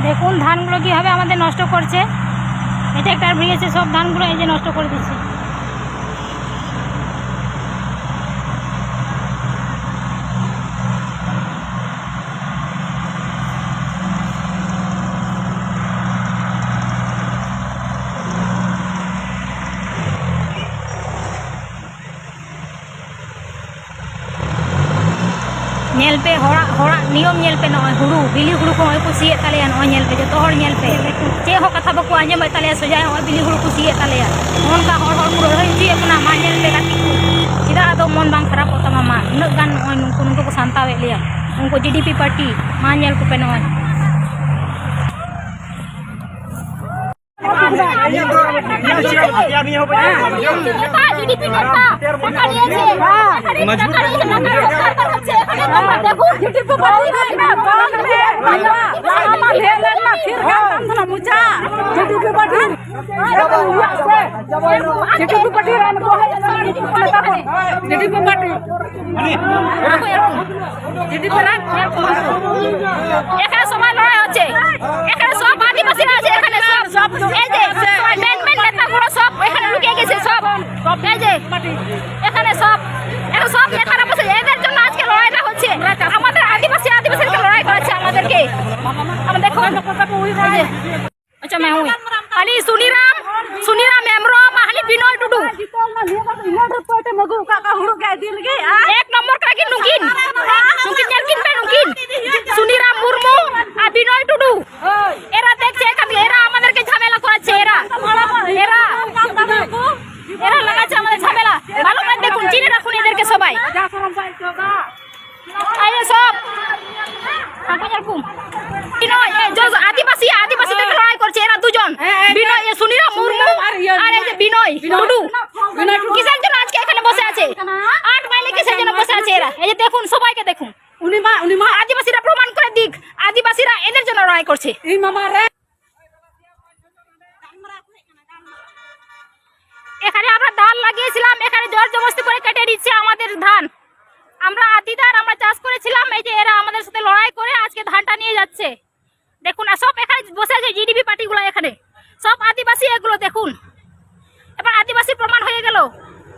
দেখুন ধানগুলো কীভাবে আমাদের নষ্ট করছে। এটা একটা ভেঙেছে, সব ধানগুলো এই যে নষ্ট করে দিচ্ছে। नेल पे हड़ा नियम नेल पे नॉय हुड़ू बिली हुड़ू को कुसी तले नॉय नेल पे जो तो हड़ नेल पे चे हो कथा बको आंजम तले सजाय हो बिली हुड़ू कुसी तले मन का हड़ हड़ मुरो रही जी अपना मा नेल पे काटी चिदा दो मन बांग खराब होता मामा उनक गान नॉय नुनको को सांतावे लिया उनको जीडीपी पार्टी मा नेल को पे नॉय अच्छा मैं हूँ अली सुनीराम एमरो माहली बिनोय टुडू एक नंबर का कि नुकिन नेलकिन पे नुकिन सुनीराम मुर्मू आ बिनोय टुडू एरा देखছে এরা আমাদেরকে ঝামেলা করাচ্ছে এরা লাগাচ্ছে আমাদের ঝামেলা ভালো করে দেখুন চিনে রাখুন এদেরকে সবাই আরে সব আদিবাসী থেকে লড়াই করছে এরা দুজন বিনয় সুনীরাম মুর্মু আর এই যে বিনয় টুডু কিসের জন্য আজকে এখানে বসে আছে 8 মাইলে কিসের জন্য বসে আছে এরা এই যে দেখুন সবাইকে দেখুন উনি মা আদিবাসীরা প্রমাণ করে দিক আদিবাসীরা এদের জন্য লড়াই করছে এই মামা রে এখানে আমরা ধান লাগিয়েছিলাম, এখানে জোর জবরদস্তি করে কেটে দিচ্ছে আমাদের ধান। আমরা আদিদার আমরা চাষ করেছিলাম, এই যে এরা আমাদের সাথে লড়াই করে আজকে ধানটা নিয়ে যাচ্ছে। দেখুন আর সব এখানে বসে আছে জিডিপি পার্টিগুলো, এখানে সব আদিবাসী, এগুলো দেখুন। এবার আদিবাসী প্রমাণ হয়ে গেল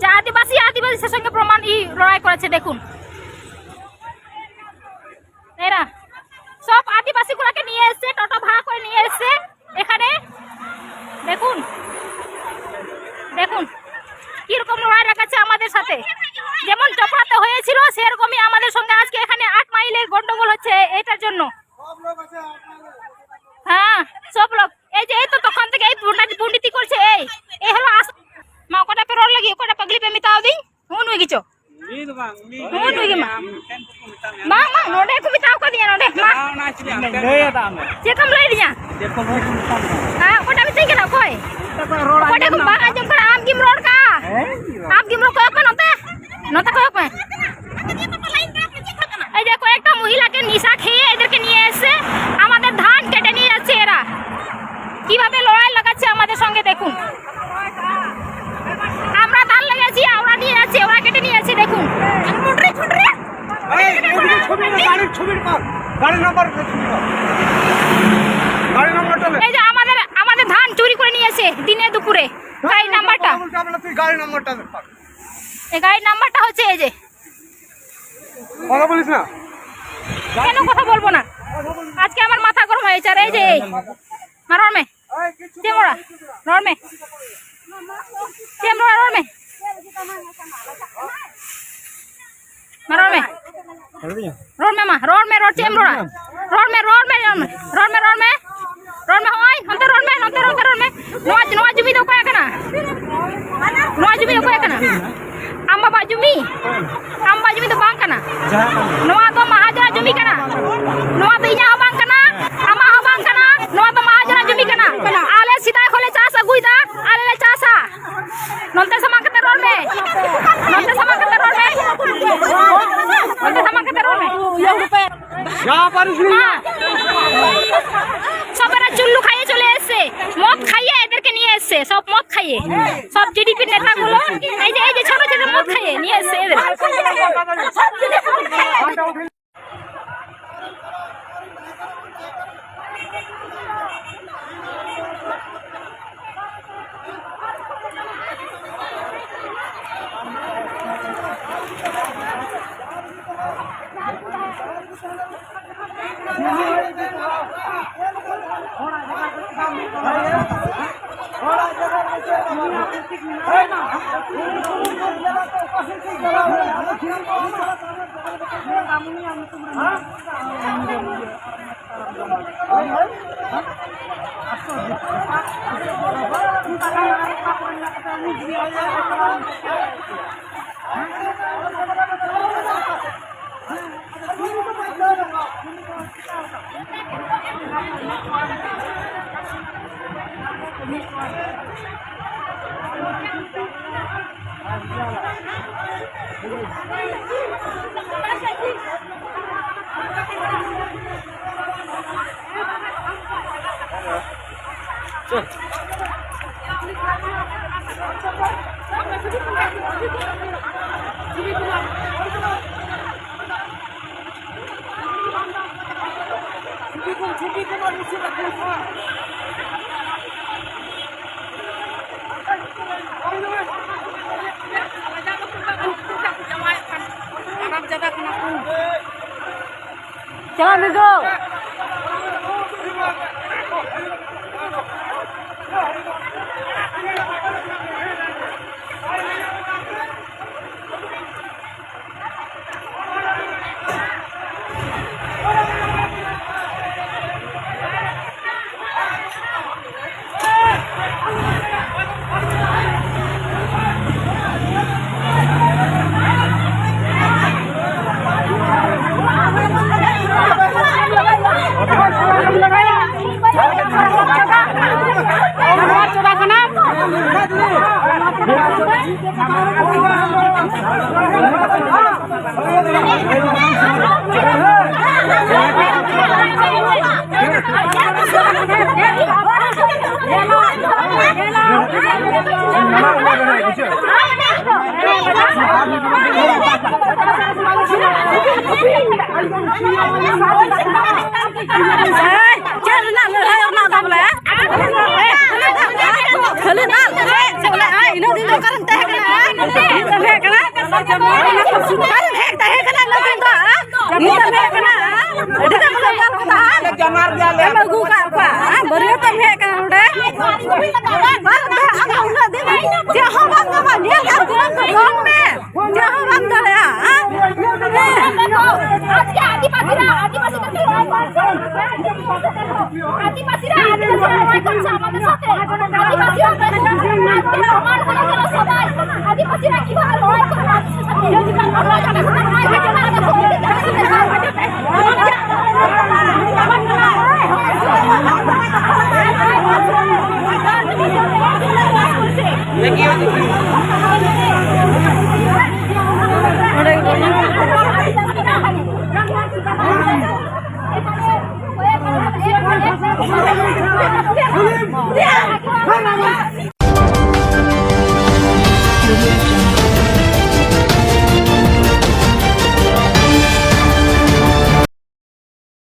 যে আদিবাসীর সঙ্গে প্রমাণ লড়াই করেছে। দেখুন এরা সব আদিবাসী গুলাকে নিয়ে এসছে, টোটো ভাড়া করে নিয়ে এসছে এখানে। দেখুন দেখুন কিরকম লড়াই রাখাচ্ছে আমাদের সাথে। যেমন চপড়াতে হয়েছিল সেরকমই আমাদের সঙ্গে আজকে এখানে 8 মাইলের গন্ডগোল হচ্ছে এটার জন্য। হ্যাঁ সব লোক এই যে এই তো তখন থেকে এই দুর্নীতি করছে। এই হলো মা কটা পে রোড লাগিয়ে কটা পাগলি पे मिताव दी हुन हुई गिचो हुन हुई मा मा नोडे को मिताव को दिया नोडे मा जे कम लई दिया हां कोटा में के ना कोई कोटा को बागा जम कर आम गिम रोड का आप गिम रोड को नते नते को पे এই যে কয়েকটা মহিলাকে নিশা খেয়ে এদেরকে নিয়ে এসে আমাদের ধান কেটে নিয়ে যাচ্ছে। এরা কিভাবে লড়াই লাগাচ্ছে আমাদের সঙ্গে দেখুন। আমরা ধান লাগাচ্ছি, ওরা নিয়ে যাচ্ছে, ওরা কেটে নিয়ে যাচ্ছে। দেখুন এই যে আমাদের ধান চুরি করে নিয়েছে দিনে দুপুরে। গাড়ি নাম্বারটা এই গাড়ির নাম্বারটা হচ্ছে এই যে। কথা বলিস না, কেন কথা বলবো না? আজকে আমার মাথা গরম হয়েছে। আর এই যে রড়মে চেমড়া রড়মে চেমড়া রড়মে রড়মে রড়মে মা রড়মে রড় চেমড়া রড়মে রড়মে রড়মে রড়মে রড়মে রড়মে হয় হন্তে রড়মে হন্তে রড়মে রড়মে নোয়া জমি দো কয় কানা নোয়া জমি দো কয় কানা amba bajumi do bang kana noa do mahajana jumi kana noa do inya bang kana ama bang kana noa do mahajana jumi kana ale sidai khole chas aguida ale le chasa nonte sama kate rol me nonte sama kate rol me nonte sama kate rol me ya rupe ya paris na সবেরা চুল্লু খাইয়ে চলে এসেছে, মদ খাইয়ে এদেরকে নিয়ে এসেছে, সব মদ খাইয়ে সব জিডিপি নেতাগুলো এই যে ছোট ছোট মদ খাইয়ে নিয়ে এসেছে এদের। Jangan dulu. আদিবাসীরা কিভাবে লড়াই করে